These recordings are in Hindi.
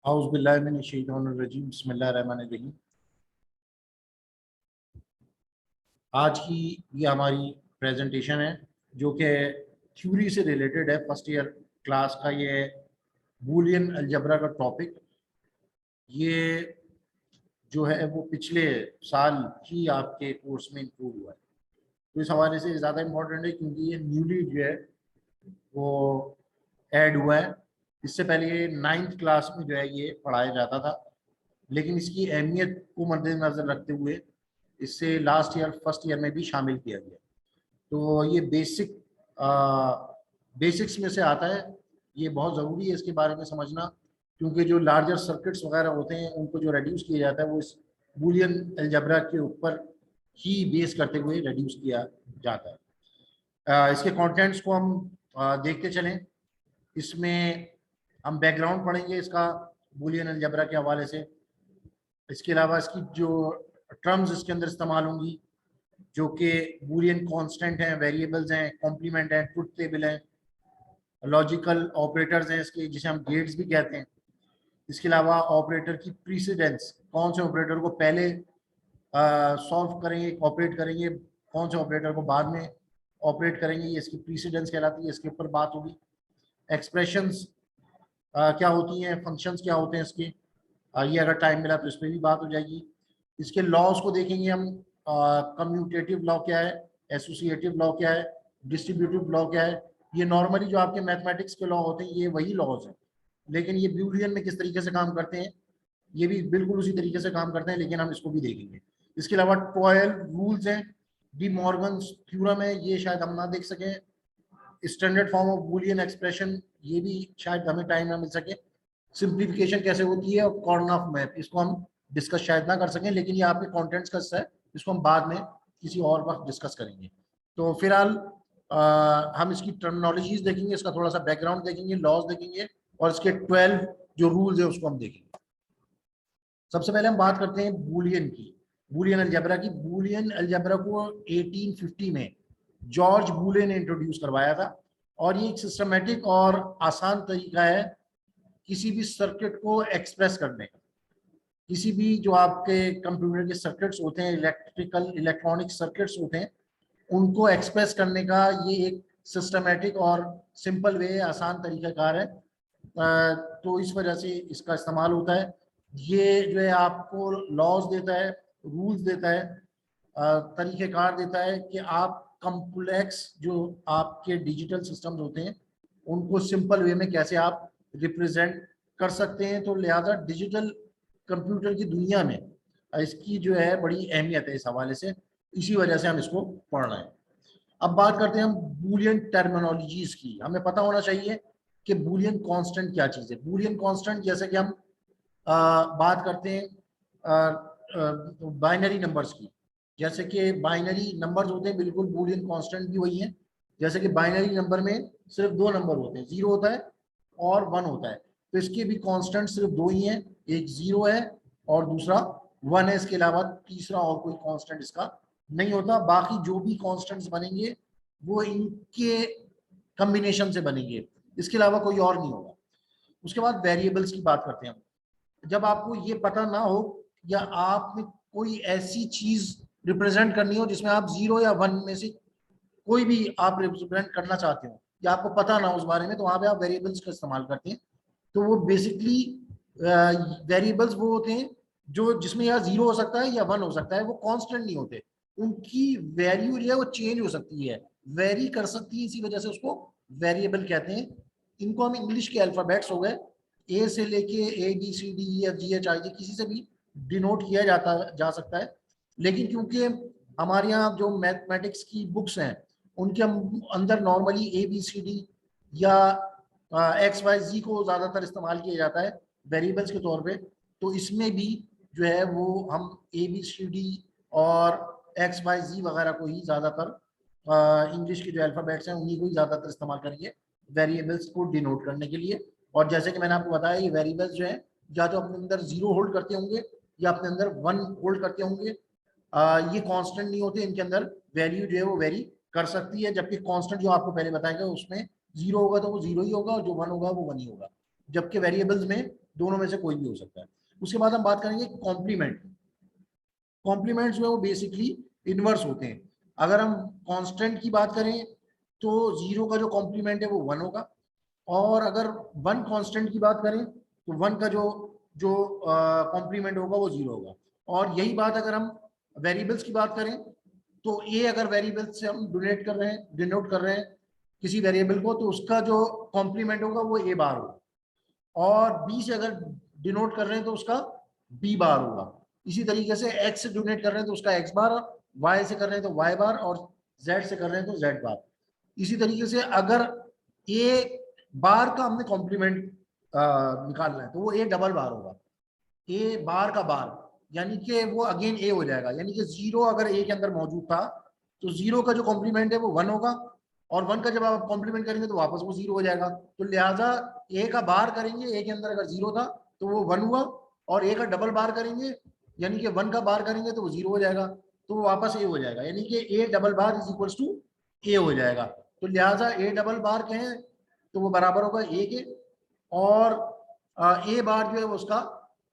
औज़ु बिल्लाहि मिनश शैतानिर रजीम बिस्मिल्लाहिर रहमानिर रहीम। आज की ये हमारी प्रेजेंटेशन है जो कि थ्योरी से रिलेटेड है। फर्स्ट ईयर क्लास का ये बूलियन अलजबरा का टॉपिक ये जो है वो पिछले साल ही आपके कोर्स में इंक्लूड हुआ है। तो इस हवाले से ज़्यादा इम्पोर्टेंट है क्योंकि ये न्यूली जो है वो ऐड हुआ है। इससे पहले ये 9th क्लास में जो है ये पढ़ाया जाता था, लेकिन इसकी अहमियत को मद्देनजर रखते हुए इससे लास्ट ईयर फर्स्ट ईयर में भी शामिल किया गया। तो ये बेसिक्स में से आता है। ये बहुत ज़रूरी है इसके बारे में समझना, क्योंकि जो लार्जर सर्किट्स वगैरह होते हैं उनको जो रेड्यूस किया जाता है वो इस बूलियन अलजबरा के ऊपर ही बेस करते हुए रेड्यूस किया जाता है। इसके कंटेंट्स को हम देखते चलें। इसमें हम बैकग्राउंड पढ़ेंगे इसका बूलियन अलजबरा के हवाले से। इसके अलावा इसकी जो टर्म्स इसके अंदर इस्तेमाल होंगी जो कि बूलियन कांस्टेंट हैं, वेरिएबल्स हैं, कॉम्प्लीमेंट हैं, ट्रुथ टेबल हैं, लॉजिकल ऑपरेटर्स हैं इसके, जिसे हम गेट्स भी कहते हैं। इसके अलावा ऑपरेटर की प्रीसिडेंस, कौन से ऑपरेटर को पहले सॉल्व करेंगे, ऑपरेट करेंगे, कौन से ऑपरेटर को बाद में ऑपरेट करेंगे, ये इसकी प्रीसिडेंस कहलाती है। इसके ऊपर बात होगी। एक्सप्रेशंस क्या होती हैं, फंक्शंस क्या होते हैं इसके, ये अगर टाइम मिला तो इस पर भी बात हो जाएगी। इसके लॉज को देखेंगे हम। कम्यूटेटिव लॉ क्या है, एसोसिएटिव लॉ क्या है, डिस्ट्रीब्यूटिव लॉ क्या है। ये नॉर्मली जो आपके मैथमेटिक्स के लॉ होते हैं ये वही लॉज हैं, लेकिन ये बूलियन में किस तरीके से काम करते हैं ये भी बिल्कुल उसी तरीके से काम करते हैं, लेकिन हम इसको भी देखेंगे। इसके अलावा 12 रूल्स हैं। डी मॉर्गन थ्योरम है, ये शायद हम ना देख सकें। Standard form of Boolean expression, ये भी शायद हमें टाइम ना मिल सके। सिंप्लीफिकेशन कैसे होती है और कॉर्नऑफ मैप, इसको हम डिस्कस शायद ना कर सकें, लेकिन ये आपके कंटेंट्स का हिस्सा है, इसको हम बाद में किसी और वक्त डिस्कस करेंगे। तो फिलहाल हम इसकी टर्मिनोलॉजीज देखेंगे, इसका थोड़ा सा बैकग्राउंड देखेंगे, लॉज देखेंगे और इसके 12 जो रूल्स है उसको हम देखेंगे। सबसे पहले हम बात करते हैं बूलियन की, बूलियन अलजबरा की। बूलियन अलजबरा को 1850 में जॉर्ज बूले ने इंट्रोड्यूस करवाया था, और ये एक सिस्टमेटिक और आसान तरीका है किसी भी सर्किट को एक्सप्रेस करने का। किसी भी जो आपके कंप्यूटर के सर्किट्स होते हैं, इलेक्ट्रॉनिक सर्किट्स होते हैं, उनको एक्सप्रेस करने का ये एक सिस्टमेटिक और सिंपल वे, आसान तरीकाकार है। तो इस वजह से इसका इस्तेमाल होता है। ये जो है आपको लॉज देता है, रूल्स देता है, तरीक़ेकार देता है कि आप कॉम्प्लेक्स जो आपके डिजिटल सिस्टम्स होते हैं उनको सिंपल वे में कैसे आप रिप्रेजेंट कर सकते हैं। तो लिहाजा डिजिटल कंप्यूटर की दुनिया में इसकी जो है बड़ी अहमियत है इस हवाले से, इसी वजह से हम इसको पढ़ रहे हैं। अब बात करते हैं हम बूलियन टर्मिनोलॉजीज की। हमें पता होना चाहिए कि बूलियन कांस्टेंट क्या चीज़ है। बूलियन कांस्टेंट जैसे कि हम बात करते हैं बाइनरी नंबर्स की, जैसे कि बाइनरी नंबर्स होते हैं, बिल्कुल बूलियन कांस्टेंट भी वही है। जैसे कि बाइनरी नंबर में सिर्फ दो नंबर होते हैं, 0 होता है और 1 होता है। तो इसके भी कांस्टेंट सिर्फ दो ही हैं, एक 0 है और दूसरा 1 है। इसके अलावा तीसरा और कोई कांस्टेंट इसका नहीं होता। बाकी जो भी कांस्टेंट्स बनेंगे वो इनके कॉम्बिनेशन से बनेंगे, इसके अलावा कोई और नहीं होगा। उसके बाद वेरिएबल्स की बात करते हैं हम। जब आपको ये पता ना हो या आपने कोई ऐसी चीज रिप्रेजेंट करनी हो जिसमें आप 0 या 1 में से कोई भी आप रिप्रेजेंट करना चाहते हो या आपको पता ना हो उस बारे में, तो वहां पे आप वेरिएबल्स का इस्तेमाल करते हैं। तो वो बेसिकली वेरिएबल्स वो होते हैं जो जिसमें या 0 हो सकता है या 1 हो सकता है, वो कांस्टेंट नहीं होते। उनकी वैल्यू जो है वो चेंज हो सकती है, वेरी कर सकती है, इसी वजह से उसको वेरिएबल कहते हैं। इनको हम इंग्लिश के अल्फाबेट्स हो गए, ए से लेके ABCDEFGHIJ किसी से भी डिनोट किया जा सकता है। लेकिन क्योंकि हमारे यहाँ जो मैथमेटिक्स की बुक्स हैं उनके अंदर नॉर्मली ABCD या XYZ को ज़्यादातर इस्तेमाल किया जाता है वेरिएबल्स के तौर पे, तो इसमें भी जो है वो हम ABCD और XYZ वगैरह को ही ज़्यादातर इंग्लिश के जो अल्फ़ाबेट्स हैं उन्हीं को ही ज़्यादातर इस्तेमाल करेंगे वेरिएबल्स को डिनोट करने के लिए। और जैसे कि मैंने आपको बताया, ये वेरिएबल्स जो है या तो अपने अंदर 0 होल्ड करते होंगे या अपने अंदर 1 होल्ड करते होंगे। ये कांस्टेंट नहीं होते, इनके अंदर वैल्यू जो है वो वेरी कर सकती है। जबकि कांस्टेंट जो आपको पहले बताया गया उसमें 0 होगा तो वो 0 ही होगा और जो 1 होगा वो 1 ही होगा। जबकि वेरिएबल्स में दोनों में से कोई भी हो सकता है। उसके बाद हम बात करेंगे कॉम्प्लीमेंट। कॉम्प्लीमेंट जो है वो बेसिकली इनवर्स होते हैं। अगर हम कांस्टेंट की बात करें तो 0 का जो कॉम्प्लीमेंट है वो 1 होगा, और अगर 1 कांस्टेंट की बात करें तो 1 का जो जो कॉम्प्लीमेंट होगा वो 0 होगा। और यही बात अगर हम वेरिएबल्स की बात करें तो ए अगर वेरिएबल से हम डिनोट कर रहे हैं किसी वेरिएबल को, तो उसका जो कॉम्प्लीमेंट होगा वो ए बार होगा, और बी से अगर डिनोट कर रहे हैं तो उसका बी बार होगा। इसी तरीके से एक्स से डिनोट कर रहे हैं तो उसका एक्स बार, वाई से कर रहे हैं तो वाई बार, और जेड से कर रहे हैं तो जेड बार। इसी तरीके से अगर ए बार का हमने कॉम्प्लीमेंट निकालना है तो वो ए डबल बार होगा, ए बार का बार, यानी कि वो अगेन ए हो जाएगा। यानी कि 0 अगर ए के अंदर मौजूद था तो 0 का जो कॉम्प्लीमेंट है वो 1 होगा, और 1 का जब आप कॉम्प्लीमेंट करेंगे तो वापस वो 0 हो जाएगा। तो लिहाजा ए का बार करेंगे, ए के अंदर अगर 0 था तो वो 1 हुआ, और ए का डबल बार करेंगे यानी कि 1 का बार करेंगे तो वो 0 हो जाएगा, तो वो वापस ए हो जाएगा, यानी कि A double bar is equal to A हो जाएगा। तो लिहाजा ए डबल बार कहें तो वो बराबर होगा ए के, और ए बार जो है वो उसका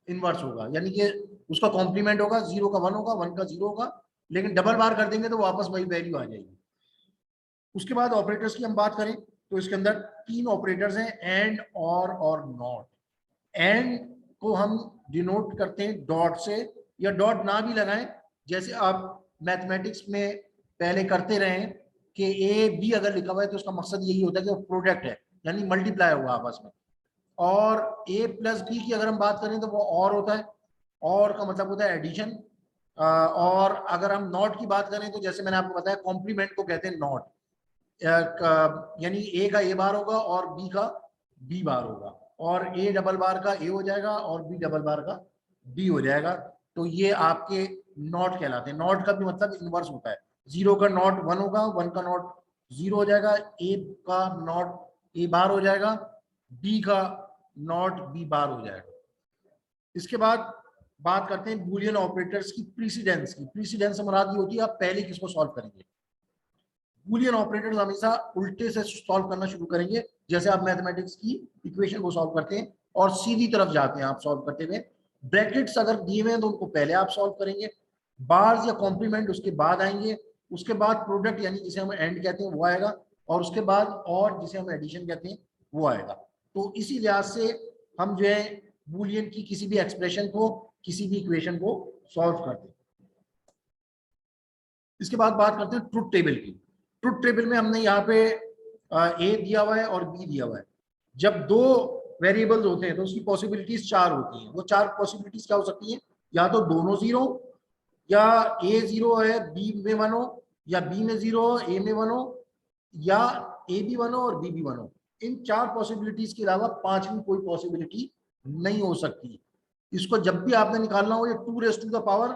इनवर्स होगा, यानी कि उसका कॉम्प्लीमेंट होगा, 0 का 1 होगा, 1 का 0 होगा, लेकिन डबल बार कर देंगे तो वापस वही वैल्यू आ जाएगी। उसके बाद ऑपरेटर्स की हम बात करें तो इसके अंदर 3 ऑपरेटर्स हैं, एंड, और नॉट। एंड को हम डिनोट करते हैं डॉट से, या डॉट ना भी लगाएं, जैसे आप मैथमेटिक्स में पहले करते रहे कि ए बी अगर लिखा हुआ है तो उसका मकसद यही होता है कि वो प्रोडक्ट है, यानी मल्टीप्लाई होगा आपस में। और ए प्लस बी की अगर हम बात करें तो वो और होता है, और का मतलब होता है एडिशन। और अगर हम नॉट की बात करें तो जैसे मैंने आपको बताया कॉम्प्लीमेंट को कहते हैं नॉट, यानी ए का ए बार होगा और बी का बी बार होगा, और ए डबल बार का ए हो जाएगा और बी डबल बार का बी हो जाएगा। तो ये आपके नॉट कहलाते हैं। नॉट का भी मतलब इनवर्स होता है, 0 का नॉट 1 होगा, 1 का नॉट 0 हो जाएगा, ए का नॉट ए बार हो जाएगा, बी का नॉट बी बार हो जाएगा। इसके बाद बात करते हैं बूलियन ऑपरेटर्स की प्रीसिडेंस की। प्रीसिडेंस से मुराद ये होती है आप पहले किसको सॉल्व करेंगे। बूलियन ऑपरेटर्स हमेशा उल्टे से सॉल्व करना शुरू करेंगे, जैसे आप मैथमेटिक्स की इक्वेशन को सॉल्व करते हैं और सीधी तरफ जाते हैं आप सॉल्व करते हुए। ब्रैकेट्स अगर दिए हुए हैं तो उनको पहले आप सॉल्व करेंगे, बार्स या कॉम्प्लीमेंट उसके बाद आएंगे, उसके बाद प्रोडक्ट यानी जिसे हम एंड कहते हैं वो आएगा, और उसके बाद और जिसे हम एडिशन कहते हैं वो आएगा। तो इसी लिहाज से हम जो है बूलियन की किसी भी एक्सप्रेशन को, किसी भी इक्वेशन को सॉल्व करते हैं। इसके बाद बात करते हैं ट्रुथ टेबल की। ट्रुथ टेबल में हमने यहाँ पे ए दिया हुआ है और बी दिया हुआ है। जब दो वेरिएबल्स होते हैं तो उसकी पॉसिबिलिटीज 4 होती हैं। वो 4 पॉसिबिलिटीज क्या हो सकती हैं, या तो दोनों 0, या ए 0 है बी में 1 हो, या बी में 0 हो ए में 1 हो, या ए भी 1 हो और बी भी 1 हो। इन 4 पॉसिबिलिटीज के अलावा पांचवी कोई पॉसिबिलिटी नहीं हो सकती। इसको जब भी आपने निकालना हो, ये 2 raise to the power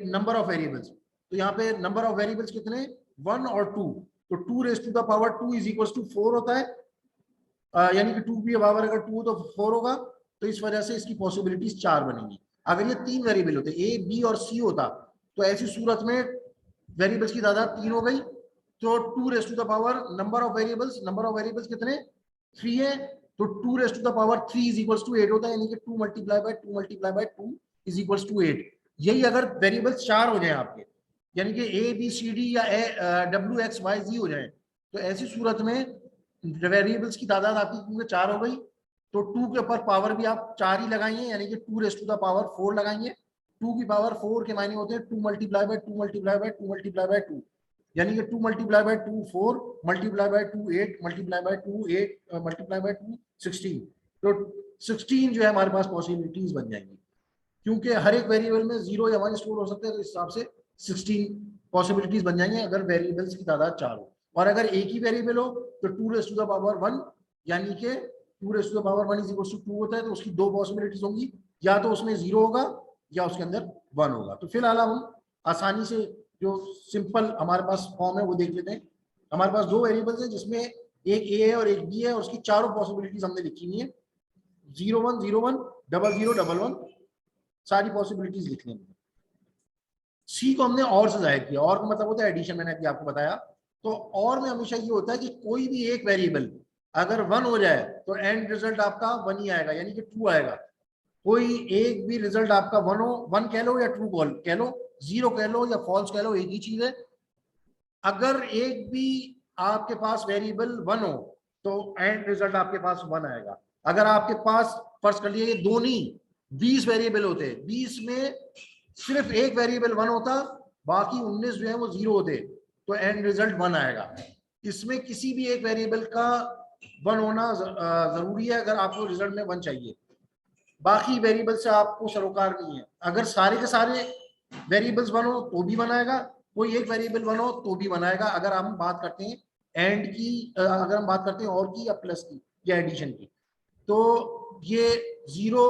number of variables, तो यहाँ पे नंबर ऑफ वेरिएबल्स कितने, 1 और 2, तो 2 raise to the power 2 is equal to 4 होता है, यानी कि 2 की पावर अगर 2 तो 4 होगा, तो इस वजह से इसकी पॉसिबिलिटीज 4 बनेंगी। अगर ये 3 वेरिएबल होते, ए बी और सी होता, तो ऐसी सूरत में वेरिएबल्स की तादाद 3 हो गई, तो 2 raise to the power number of variables कितने, 3 है, तो 2 raise to the power 3 is equal to 8 होता है, यानी कि 2 multiply by 2 is equal to 8। यही अगर वेरिएबल्स 4 हो जाए आपके, यानी कि ए बी सी डी या डब्ल्यू एक्स वाई जी हो जाए, तो ऐसी सूरत में वेरिएबल्स की तादाद आपकी क्योंकि 4 हो गई, तो 2 के ऊपर पावर भी आप 4 ही लगाएंगे, यानी कि 2 रेज़ टू द पावर 4 लगाएंगे। 2 की पावर 4 के मायने होते हैं 2 multiply by 2 multiply by 2 multiply by 2, यानी कि 2 multiply by 2 4 multiply by 2 8 multiply by 2 8 multiply by 2 16, तो 16 जो है हमारे पास पॉसिबिलिटीज बन जाएंगी। क्योंकि हर एक वेरिएबल में 0 या 1 स्टोर हो सकते हैं, तो इस हिसाब से 16 पॉसिबिलिटीज बन जाएंगे अगर वेरिएबल्स की तादाद 4 हो। और अगर एक ही वेरिएबल हो तो 2 रेज़ टू द पावर 1, यानी कि 2 raise to the power 1 is equal to 2 होता है, तो उसकी 2 पॉसिबिलिटीज होंगी, या तो उसमें 0 होगा या उसके अंदर 1 होगा। तो फिलहाल हम आसानी से जो सिंपल हमारे पास फॉर्म है वो देख लेते हैं। हमारे पास 2 वेरिएबल्स हैं जिसमें एक ए है और एक बी है, और उसकी चारों पॉसिबिलिटीज हमने लिखी हुई है, 0 1 0 1 0 0 1 1, सारी पॉसिबिलिटीज लिख लेंगे। सी को हमने और से जाहिर किया, और का मतलब होता है एडिशन, मैंने अभी आपको बताया। तो और में हमेशा ये होता है कि कोई भी एक वेरिएबल अगर 1 हो जाए तो एंड रिजल्ट आपका 1 ही आएगा, यानी कि ट्रू आएगा। कोई एक भी रिजल्ट आपका 1 हो, 1 कह लो या ट्रू कह लो, 0 कह लो या फॉल्स कह लो, एक ही चीज है। अगर एक भी आपके पास वेरिएबल 1 हो तो एंड रिजल्ट आपके पास 1 आएगा। अगर आपके पास फर्ज कर लिए दो नहीं 20 वेरिएबल होते, 20 में सिर्फ एक वेरिएबल 1 होता, बाकी 19 जो है वो 0 होते, तो एंड रिजल्ट 1 आएगा। इसमें किसी भी एक वेरिएबल का 1 होना जरूरी है अगर आपको रिजल्ट में 1 चाहिए, बाकी वेरिएबल से आपको सरोकार नहीं है। अगर सारे के सारे वेरिएबल्स 1 हो तो भी बनाएगा, कोई एक वेरिएबल 1 हो तो भी बनाएगा। अगर हम बात करते हैं एंड की, अगर हम बात करते हैं और की या प्लस की या एडिशन की, तो ये 0,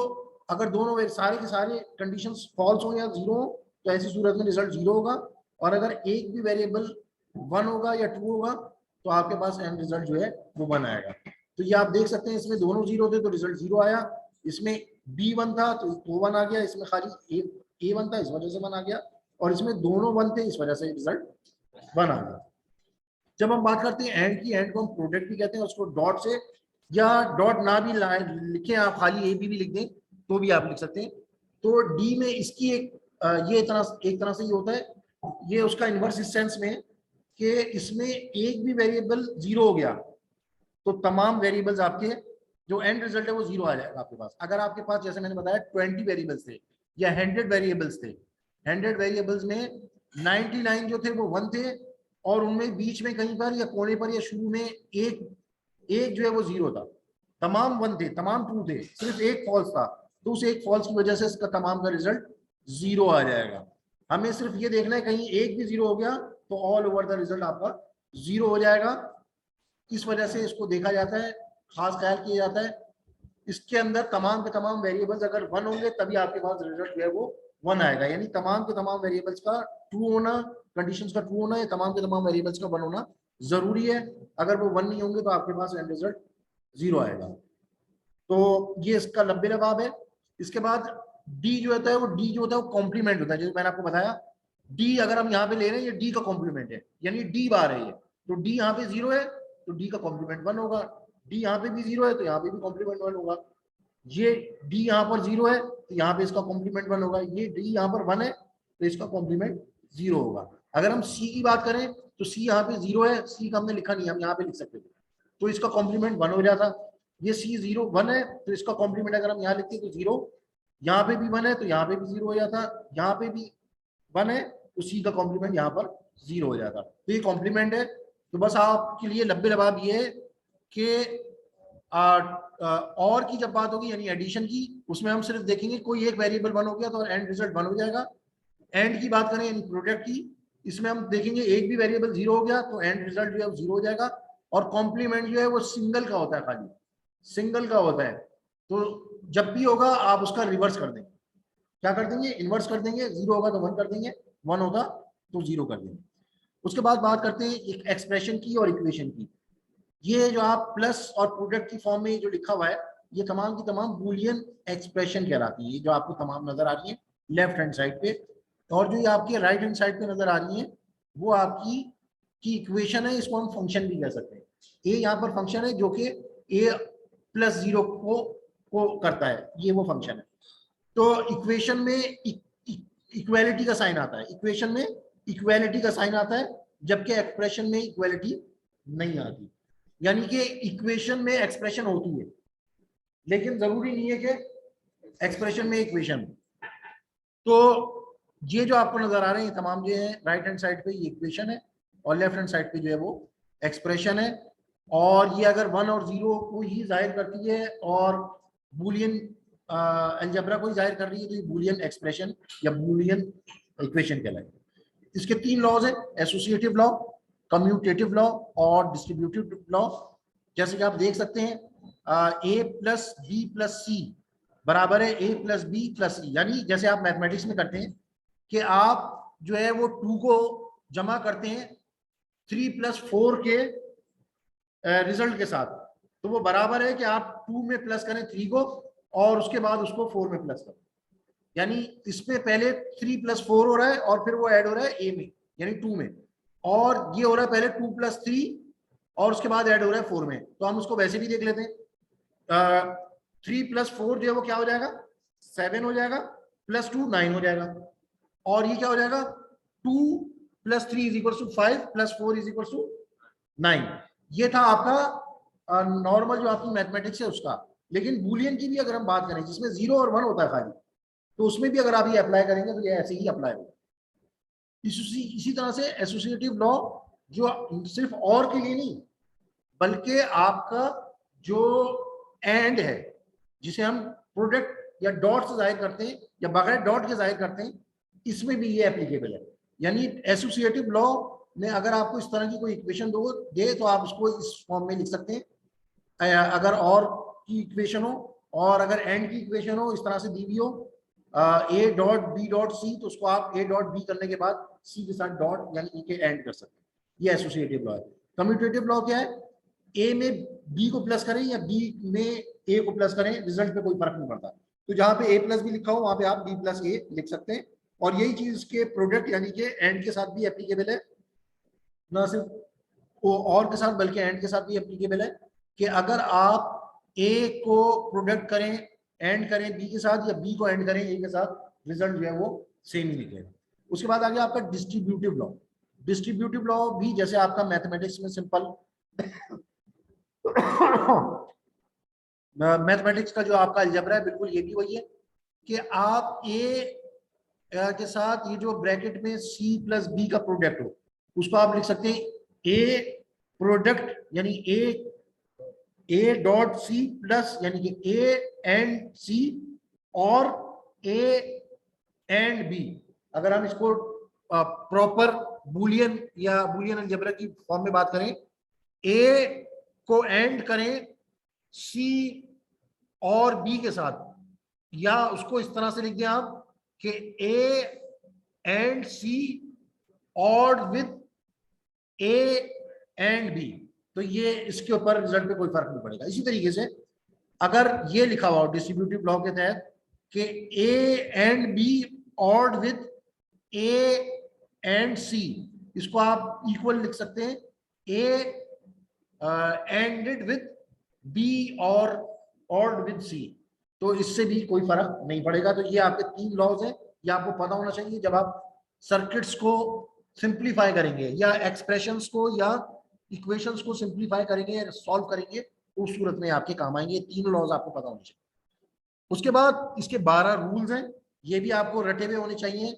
अगर दोनों सारे के सारे कंडीशंस फॉल्स हो या 0 हो तो ऐसी सूरत में रिजल्ट 0 होगा। और अगर एक भी वेरिएबल 1 होगा या 2 होगा तो आपके पास एंड रिजल्ट जो है वो 1 आएगा। तो ये आप देख सकते हैं इसमें दोनों 0 थे तो रिजल्ट 0 आया, इसमें B1 था तो 1 आ गया, इसमें खाली A1 था इस वजह से 1 आ गया, और इसमें दोनों 1 थे इस वजह से रिजल्ट 1 आ गया। जब हम बात करते हैं एंड की, एंड को हम प्रोडक्ट भी कहते हैं, उसको डॉट से या डॉट ना भी लिखें आप, खाली ए भी लिख दें तो भी आप लिख सकते हैं। तो डी में इसकी ये एक तरह से ये होता है, ये उसका इन्वर्स इस सेंस में कि इसमें एक भी वेरिएबल 0 हो गया तो तमाम वेरिएबल्स आपके जो एंड रिजल्ट है वो 0 आ जाएगा आपके पास। अगर आपके पास जैसे मैंने बताया 20 वेरिएबल्स थे या 100 वेरिएबल्स थे, 100 वेरिएबल्स में 99 जो थे वो 1 थे, और उनमें बीच में कहीं पर या कोने पर या शुरू में एक जो है वो 0 था, तमाम 1 थे, तमाम 2 थे, सिर्फ एक फॉल्स था, तो उस एक फॉल्स की वजह से इसका तमाम का रिजल्ट 0 आ जाएगा। हमें सिर्फ ये देखना है कहीं एक भी 0 हो गया तो ऑल ओवर द रिजल्ट आपका 0 हो जाएगा। इस वजह से इसको देखा जाता है, खास ख्याल किया जाता है, इसके अंदर तमाम के तमाम वेरिएबल्स अगर 1 होंगे तभी आपके पास रिजल्ट जो है वो 1 आएगा, यानी तमाम के तमाम वेरिएबल्स का ट्रू होना, कंडीशंस का ट्रू होना, या तमाम के तमाम वेरिएबल्स का 1 होना जरूरी है। अगर वो 1 नहीं होंगे तो आपके पास एंड रिजल्ट 0 आएगा। तो ये इसका लब्बे लबाब है। इसके बाद डी जो होता है वो कॉम्प्लीमेंट होता है, जैसे मैंने आपको बताया डी अगर हम यहाँ पे ले रहे हैं ये डी का कॉम्प्लीमेंट है, यानी डी बार है ये, तो डी यहाँ पे 0 है तो डी का कॉम्प्लीमेंट 1 होगा, डी यहाँ पे भी 0 है तो यहाँ पे भी कॉम्प्लीमेंट 1 होगा, ये डी यहाँ पर 0 है तो यहाँ पे इसका कॉम्प्लीमेंट 1 होगा, ये डी यहाँ पर 1 है तो इसका कॉम्प्लीमेंट 0 होगा। अगर हम सी की बात करें तो सी यहाँ पे 0 है, सी का हमने लिखा नहीं, हम यहाँ पे लिख सकते थे तो इसका कॉम्प्लीमेंट 1 हो जाता। ये सी 0 1 है तो इसका कॉम्प्लीमेंट अगर हम यहाँ लिखते तो 0, यहाँ पे भी 1 है तो यहाँ पे भी 0 हो जाता, यहाँ पे भी 1 है तो सी का कॉम्प्लीमेंट यहाँ पर 0 हो जाता। तो ये कॉम्प्लीमेंट है। तो बस आपके लिए लब्बे लबाब ये है कि और की जब बात होगी यानी एडिशन की, उसमें हम सिर्फ देखेंगे कोई एक वेरिएबल 1 हो गया तो एंड रिजल्ट 1 हो जाएगा। एंड की बात करें यानी प्रोडक्ट की, इसमें हम देखेंगे एक भी वेरिएबल 0 हो गया तो एंड रिजल्ट जो है वो 0 हो जाएगा, और कॉम्प्लीमेंट जो है वो सिंगल का होता है, खाली सिंगल का होता है। तो जब भी होगा आप उसका रिवर्स कर देंगे, क्या कर देंगे, इनवर्स कर देंगे, 0 होगा तो 1 कर देंगे, 1 होगा तो 0 कर देंगे। उसके बाद बात करते हैं एक एक्सप्रेशन की और इक्वेशन की। ये जो आप प्लस और प्रोडक्ट की फॉर्म में जो लिखा हुआ है ये तमाम की तमाम बूलियन एक्सप्रेशन कहलाती है, जो आपको तमाम नजर आ रही है लेफ्ट हैंड साइड पे, और जो ये आपकी राइट हैंड साइड पे नजर आ रही है वो आपकी की इक्वेशन है, इसको हम फंक्शन भी कह सकते हैं। ए यहाँ पर फंक्शन है जो कि ए प्लस 0 को करता है, ये वो फंक्शन है। तो इक्वेशन में इक्वेलिटी का साइन आता है, इक्वेशन में इक्वेलिटी का साइन आता है, जबकि एक्सप्रेशन में इक्वेलिटी नहीं आती। यानी कि इक्वेशन में एक्सप्रेशन होती है लेकिन जरूरी नहीं है कि एक्सप्रेशन में इक्वेशन। तो ये जो आपको नजर आ रहे हैं तमाम जो है राइट हैंड साइड पे ये इक्वेशन है और लेफ्ट हैंड साइड पे जो है वो एक्सप्रेशन है, और ये अगर 1 और 0 को ही जाहिर करती है और बूलियन अलजेब्रा को ही जाहिर कर रही है तो ये बूलियन एक्सप्रेशन या बूलियन इक्वेशन कहलाएगी। इसके 3 लॉज है, एसोसिएटिव लॉ, कम्यूटेटिव लॉ और डिस्ट्रीब्यूटिव लॉ। जैसे कि आप देख सकते हैं a प्लस बी प्लस सी बराबर है a प्लस बी प्लस सी, यानी जैसे आप मैथमेटिक्स में करते हैं कि आप जो है वो 2 को जमा करते हैं 3 प्लस 4 के रिजल्ट के साथ, तो वो बराबर है कि आप 2 में प्लस करें 3 को और उसके बाद उसको 4 में प्लस करें, यानी इसमें पहले 3 प्लस 4 हो रहा है और फिर वो ऐड हो रहा है a में यानी 2 में, और ये हो रहा है पहले 2 प्लस 3 और उसके बाद ऐड हो रहा है 4 में, तो हम उसको वैसे भी देख लेते हैं। 3 + 4 जो है वो क्या हो जाएगा, 7 हो जाएगा, +2 9 हो जाएगा, और ये क्या हो जाएगा, 2 + 3 = 5 + 4 = 9। ये था आपका नॉर्मल जो आपकी मैथमेटिक्स है उसका। लेकिन बूलियन की भी अगर हम बात करें जिसमें 0 और 1 होता है खाली, तो उसमें भी अगर आप ये अप्लाई करेंगे तो ये ऐसे ही अप्लाई होगा। इसी तरह से एसोसिएटिव लॉ जो सिर्फ और के लिए नहीं, बल्कि आपका जो एंड है, जिसे हम प्रोडक्ट या डॉट से जाहिर करते हैं या बगैर डॉट के जाहिर करते हैं, इसमें भी ये एप्लीकेबल है। यानी एसोसिएटिव लॉ में अगर आपको इस तरह की कोई इक्वेशन दे तो आप उसको इस फॉर्म में लिख सकते हैं। अगर और की इक्वेशन हो और अगर एंड की इक्वेशन हो इस तरह से दी हुई हो, a dot b dot c, तो उसको आप ए डॉट बी करने के बाद सी के साथ डॉट यानी ई के एंड कर सकते हैं। ये एसोसिएटिव लॉ है। कम्यूटेटिव लॉ क्या है, ए में बी को प्लस करें या बी में ए को प्लस करें, रिजल्ट पे कोई फर्क नहीं पड़ता। तो जहां पे ए प्लस बी लिखा हो वहां पे आप बी प्लस ए लिख सकते हैं। और यही चीज के प्रोडक्ट यानी कि एंड के साथ भी एप्लीकेबल है, ना सिर्फ और के साथ बल्कि एंड के साथ भी एप्लीकेबल है, कि अगर आप ए को प्रोडक्ट करें एंड करें बी के साथ या बी को एंड करें ए के साथ, रिजल्ट जो है वो सेम ही निकलेगा। उसके बाद आ गया आपका डिस्ट्रीब्यूटिव लॉ। डिस्ट्रीब्यूटिव लॉ भी जैसे आपका मैथमेटिक्स में सिंपल मैथमेटिक्स का जो आपका अलजेब्रा है बिल्कुल ये भी वही है कि आप ए के साथ ये जो ब्रैकेट में सी प्लस बी का प्रोडक्ट हो उसको आप लिख सकते हैं ए प्रोडक्ट यानी ए डॉट सी प्लस यानी कि ए एंड सी और ए एंड बी। अगर हम इसको प्रॉपर बूलियन या बूलियन अलजेब्रा की फॉर्म में बात करें, ए को एंड करें सी और बी के साथ, या उसको इस तरह से लिख दें आप कि ए and c odd with A and b, तो ये इसके ऊपर रिजल्ट पे कोई फर्क नहीं पड़ेगा। इसी तरीके से अगर ये लिखा हुआ डिस्ट्रीब्यूटिव लॉ के तहत कि ए and B ored with A and C, इसको आप इक्वल लिख सकते हैं ए एंडेड विद बी और ऑड विद सी, तो इससे भी कोई फर्क नहीं पड़ेगा। तो ये आपके 3 लॉज हैं, ये आपको पता होना चाहिए जब आप सर्किट्स को सिंप्लीफाई करेंगे या एक्सप्रेशंस को या इक्वेशंस को सिंप्लीफाई करेंगे या सॉल्व करेंगे, तो उस सूरत में आपके काम आएंगे। 3 लॉज आपको पता होने चाहिए। उसके बाद इसके 12 रूल्स हैं, ये भी आपको रटे हुए होने चाहिए।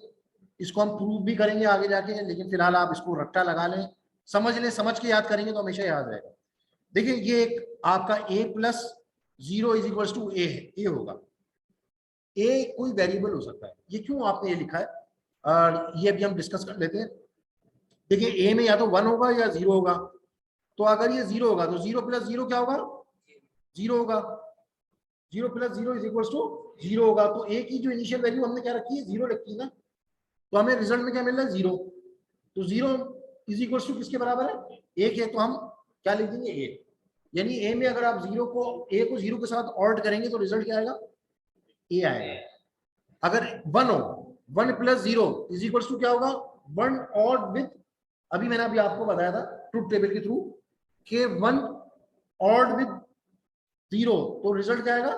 इसको हम प्रूव भी करेंगे आगे जाके, लेकिन फिलहाल आप इसको रट्टा लगा लें, समझ लें, समझ के याद करेंगे तो हमेशा याद रहेगा। देखिए ये एक आपका a + 0 = a है, a होगा। a कोई वेरिएबल हो सकता है, ये क्यों आपने ये लिखा है ये भी हम डिस्कस कर लेते हैं। देखिए a में या तो 1 होगा या 0 होगा, तो अगर ये 0 होगा तो 0 + 0 क्या होगा, 0 होगा। 0 + 0 = 0 होगा, तो a की जो इनिशियल वैल्यू हमने क्या रखी है, 0 रखी है ना, तो हमें रिजल्ट में क्या मिल रहा है, 0। तो 0 = किसके बराबर है, 1 है, तो हम क्या लिख देंगे, a। यानी a में अगर आप a को 0 के साथ ऑड करेंगे तो रिजल्ट क्या आएगा, a आएगा। अगर 1 हो, 1 + 0 = क्या होगा, 1 ऑड विद, अभी मैंने अभी आपको बताया था ट्रुथ टेबल के थ्रू कि 1 ऑड विद 0, तो रिजल्ट क्या आएगा,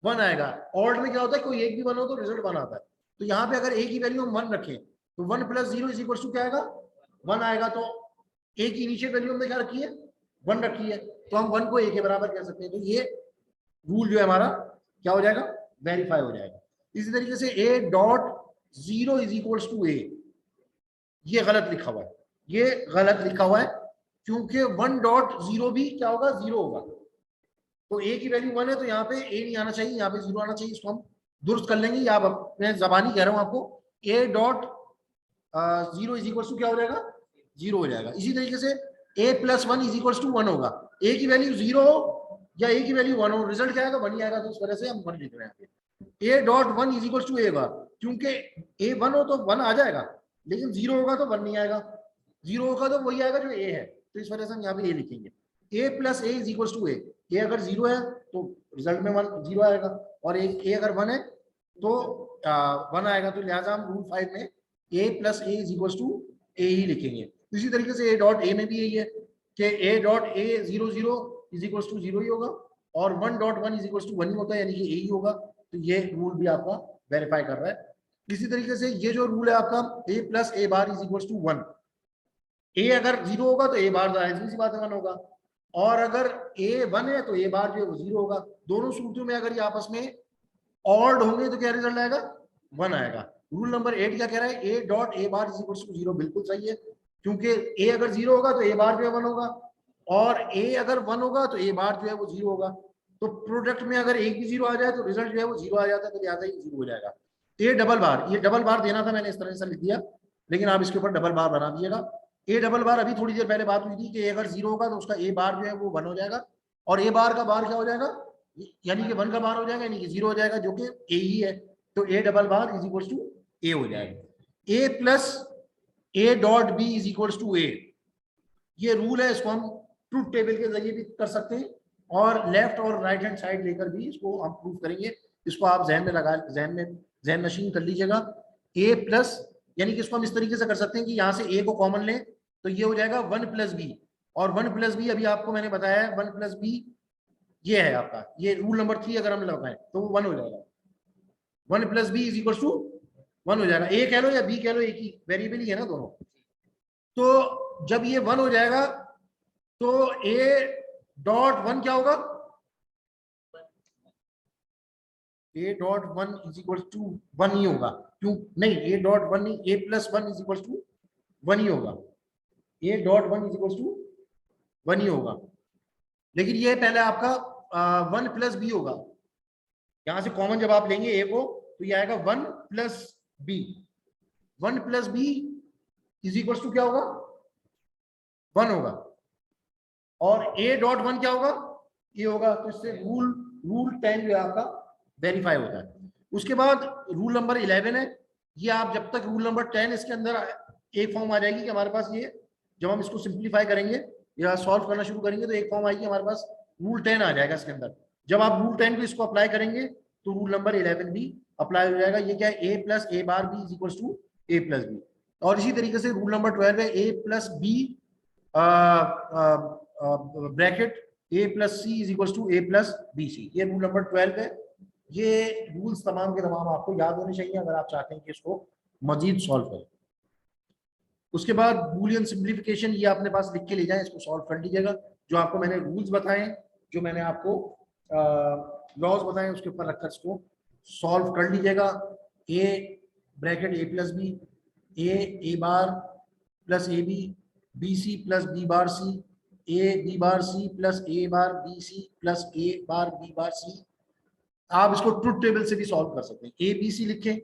1 आएगा। ऑड में क्या होता है, कोई एक भी 1 हो तो रिजल्ट 1 आता है। तो यहाँ पे अगर a की वैल्यू हम 1 रखें तो 1 + 0 = क्या आएगा, 1 आएगा। तो a की इनिशियल वैल्यू हमने क्या रखी है, 1 रखी है, तो हम 1 को a के बराबर कह सकते हैं। तो ये रूल जो है हमारा क्या हो जाएगा, वेरीफाई हो जाएगा। इसी तरीके से a डॉट 0 = a, ये गलत लिखा हुआ है, ये गलत लिखा हुआ है, क्योंकि 1 डॉट 0 भी क्या होगा, 0 होगा। तो a की वैल्यू 1 है तो यहाँ पे a नहीं आना चाहिए, यहाँ पे 0 आना चाहिए। इसको हम दुरुस्त कर लेंगे, या मैं जबानी कह रहा हूँ आपको, a डॉट 0 = क्या हो जाएगा, 0 हो जाएगा। इसी तरीके से a + 1 = 1 होगा। a की वैल्यू 0 हो या a की वैल्यू 1 हो, रिजल्ट क्या आएगा, 1 ही आएगा। तो इस वजह से हम 1 लिख रहे हैं। a डॉट 1 = a होगा, क्योंकि a 1 हो तो 1 आ जाएगा, लेकिन 0 होगा तो 1 नहीं आएगा, 0 होगा तो वही आएगा जो a है। तो इस वजह से हम यहाँ पे a लिखेंगे। a + a = a, a अगर 0 है तो रिजल्ट में 1 0 आएगा, और a अगर 1 है तो 1 आएगा। तो लिहाजा हम रूल 5 में a + a = a ही लिखेंगे। इसी तरीके से a डॉट a में भी यही है, कि a dot a 0 0 is equal to 0 ही होगा और 1 डॉट 1 इज इक्वल टू 1 ही होता है, यानी कि a ही होगा। तो ये रूल भी आपका वेरीफाई कर रहा है। इसी तरीके से ये जो रूल है आपका a plus a bar is equal to 1, a अगर 0 होगा तो a बार जाहिर सी बात है 1 होगा, और अगर a 1 है तो a बार जो है वो 0 होगा। दोनों सूत्रों में अगर ये आपस में ऑड होंगे तो क्या रिजल्ट आएगा, 1 आएगा। रूल नंबर 8 क्या कह रहा है, a dot a bar is equal to 0, बिल्कुल सही है, क्योंकि a अगर 0 होगा तो a बार जो है 1 होगा, और a अगर 1 होगा तो a बार जो है वो 0 होगा। तो प्रोडक्ट में अगर एक भी 0 आ जाए तो रिजल्ट जो है वो 0 आ जाता है, तो लिहाजा ही 0 हो जाएगा। a डबल बार, ये डबल बार देना था, मैंने इस तरह से लिख दिया, लेकिन आप इसके ऊपर डबल बार बना दीजिएगा। a डबल बार अभी थोड़ी देर पहले बात हुई थी कि अगर 0 होगा तो उसका a बार जो है वो 1 हो जाएगा, और a बार का बार क्या हो जाएगा, यानी कि 1 का बार हो जाएगा, यानी कि 0 हो जाएगा, जो कि a ही है। तो a double bar is equal to a हो जाएगा। a plus a dot b is equal to a, ये रूल है, इसको हम ट्रूथ टेबल के जरिए भी कर सकते हैं, और लेफ्ट और राइट हैंड साइड लेकर भी इसको हम प्रूव करेंगे। इसको आप जहन में लगा, जहन नशीन कर लीजिएगा। a प्लस, यानी कि इसको हम इस तरीके से कर सकते हैं कि यहाँ से a को कॉमन लें तो ये हो जाएगा 1 प्लस बी, और 1 प्लस बी अभी आपको मैंने बताया है 1 प्लस बी ये है आपका, ये रूल नंबर 3 अगर हम लगाएं तो वो 1 हो जाएगा। 1 plus b is equal to 1 हो जाएगा, a कह लो या b कह लो, एक ही वेरिएबल ही है ना दोनों। तो जब ये 1 हो जाएगा तो a डॉट 1 क्या होगा, a dot 1 is equal to 1 ही होगा, क्यों नहीं, a डॉट 1 नहीं, a plus 1 is equal to 1 ही होगा, a dot 1 is equal to 1 ही होगा। लेकिन ये पहले आपका 1 प्लस बी होगा, यहां से कॉमन जब आप लेंगे a को तो ये आएगा 1 plus b, 1 plus b is equal to क्या होगा, 1 होगा, और a डॉट 1 क्या होगा, ये होगा। तो इससे रूल 10 जो है आपका वेरीफाई होता है। उसके बाद रूल नंबर 11 है, ये आप जब तक रूल नंबर 10 इसके अंदर एक फॉर्म आ जाएगी कि हमारे पास ये, जब हम इसको सिंप्लीफाई करेंगे या सॉल्व करना शुरू करेंगे तो एक फॉर्म आएगी हमारे पास, रूल 10 आ जाएगा इसके अंदर। जब आप रूल 10 को इसको अप्लाई करेंगे तो रूल नंबर 11 भी अप्लाई हो जाएगा। ये क्या है, a plus a bar b is equal to a plus b. और इसी तरीके से रूल नंबर 12 है, a plus b bracket a plus c is equal to a plus b c, ये रूल नंबर 12 है। ये रूल्स तमाम के तमाम आपको याद होने चाहिए अगर आप चाहते हैं कि इसको मजीद सॉल्व करें। उसके बाद बूलियन सिंप्लीफिकेशन, ये अपने पास लिख के ले जाएं, इसको सॉल्व कर लीजिएगा। जो आपको मैंने रूल्स बताए, जो मैंने आपको लॉज बताए, उसके ऊपर रखकर इसको सॉल्व कर लीजिएगा। a bracket a plus B, a bar plus A B, B C plus B bar C, A B bar C plus A bar B C plus A bar B bar C. आप इसको ट्रुथ टेबल से भी सॉल्व कर सकते हैं। ए बी सी लिखें,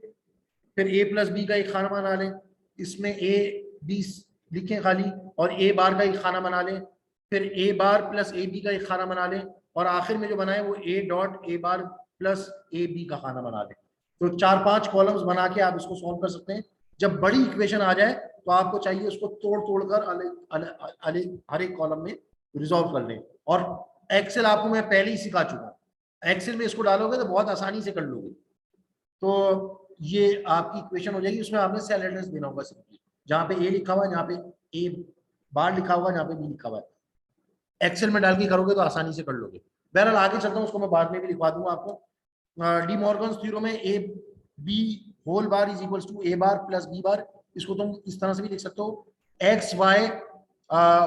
फिर a प्लस बी का एक खाना बना लें, इसमें a बी लिखें खाली, और a बार का एक खाना बना लें, फिर a bar plus A b का एक खाना बना लें, और आखिर में जो बनाए वो a dot a bar plus A b का खाना बना लें। तो 4-5 कॉलम्स बना के आप इसको सॉल्व कर सकते हैं। जब बड़ी इक्वेशन आ जाए तो आपको चाहिए उसको तोड़ कर हर एक कॉलम में रिजॉल्व कर लें। और एक्सेल आपको मैं पहले ही सिखा चुका, एक्सेल में इसको डालोगे तो बहुत आसानी से कर लोगे। तो ये आपकी इक्वेशन हो जाएगी, उसमें आपने सेल एड्रेस देना होगा सिंपली, जहाँ पे ए लिखा हुआ है, जहाँ पे ए बार लिखा हुआ है, जहाँ पे बी लिखा हुआ है। एक्सेल में डाल के करोगे तो आसानी से कर लोगे। बहरहाल आगे चलता हूँ, उसको मैं बाद में भी लिखवा दूंगा आपको। डी मॉर्गन्स थ्योरम में A B whole bar is equal to A bar plus B bar, इसको तुम इस तरह से भी लिख सकते हो, X Y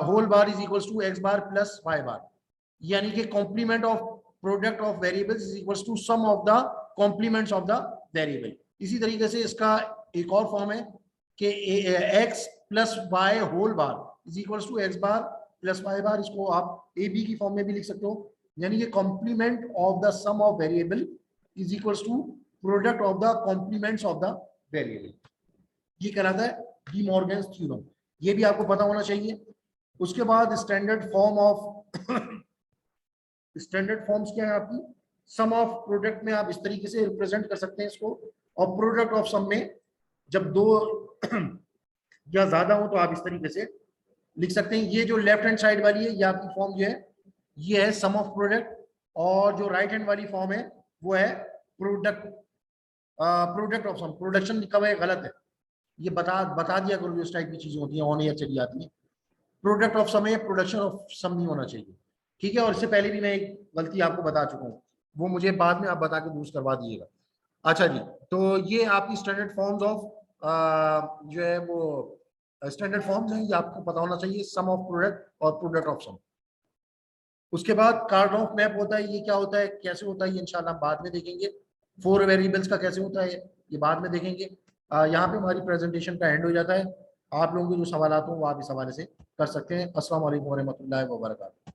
whole bar is equal to X bar plus Y bar, यानी कि complement of product of variables is equal to sum of the complements of the variable. इसी तरीके से इसका एक और फॉर्म है कि X plus Y whole bar is equal to X bar plus Y bar, इसको आप ए बी की फॉर्म में भी लिख सकते हो, यानी कि complement of the sum of variable is equal to product of the complements of the variable. ये कहलाता है डी मॉर्गन्स थ्योरम, ये भी आपको पता होना चाहिए। उसके बाद standard form of standard forms क्या है आपकी, सम ऑफ प्रोडक्ट में आप इस तरीके से रिप्रेजेंट कर सकते हैं इसको, और प्रोडक्ट ऑफ सम में जब दो या ज्यादा हो तो आप इस तरीके से लिख सकते हैं। ये जो लेफ्ट हैंड साइड वाली है ये आपकी फॉर्म जो है ये है सम ऑफ प्रोडक्ट, और जो राइट हैंड वाली फॉर्म है वो है प्रोडक्ट ऑफ सम। प्रोडक्शन लिखा हुआ है गलत है, ये बता दिया करो, जो इस टाइप की चीजें होती हैं ऑन एयर चली जाती हैं। प्रोडक्ट ऑफ सम है, प्रोडक्शन ऑफ सम नहीं होना चाहिए, ठीक है। और इससे पहले भी मैं एक गलती आपको बता चुका हूँ, वो मुझे बाद में आप बता के दूर करवा दीजिएगा। अच्छा जी, तो ये आपकी स्टैंडर्ड फॉर्म्स ऑफ जो है वो स्टैंडर्ड फॉर्म्स हैं, ये आपको पता होना चाहिए, सम ऑफ प्रोडक्ट और प्रोडक्ट ऑफ सम। उसके बाद कार्ड ऑफ मैप होता है, ये क्या होता है, कैसे होता है, ये इंशाल्लाह बाद में देखेंगे। 4 वेरिएबल्स का कैसे होता है ये बाद में देखेंगे। यहाँ पे हमारी प्रेजेंटेशन का एंड हो जाता है। आप लोगों के जो सवाल हो वो आप इस हवाले से कर सकते हैं। अस्सलाम वालेकुम रहमतुल्लाहि व बरकातहू।